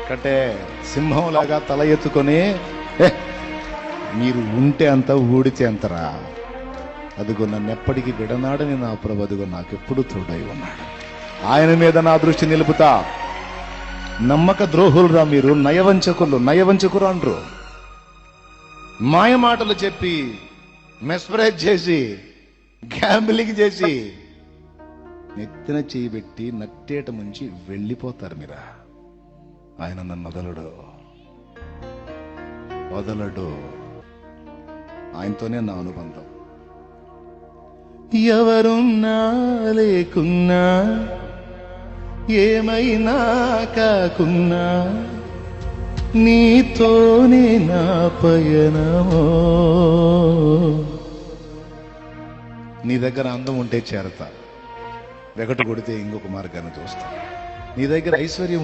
కట్టే సింహంలాగా తల ఎత్తుకొని మీరు ఉంటే అంత ఊడితే అంతరా, అదిగో నన్ను ఎప్పటికీ విడనాడని నా ప్రభు అదిగో నాకెప్పుడు తోడై ఉన్నాడు. ఆయన మీద నా దృష్టి నిలుపుతా. నమ్మక ద్రోహులురా మీరు, నయవంచకులు అంటారు. మాయ మాటలు చెప్పి మెస్పరైజ్ చేసి గ్యాంబ్లింగ్ చేసి నెత్తిన చేయబెట్టి నట్టేట ముంచి వెళ్ళిపోతారు మీరా. ఆయన నన్ను వదలడు. ఆయనతోనే నా అనుబంధం. ఎవరున్నా లేకున్నా, ఏమైనా కాకున్నా, నీతోనే నా పయనమో. నీ దగ్గర అందం ఉంటే చేరతా, వెగటు కొడితే ఇంకొక మార్గాన్ని చూస్తా. నీ దగ్గర ఐశ్వర్యం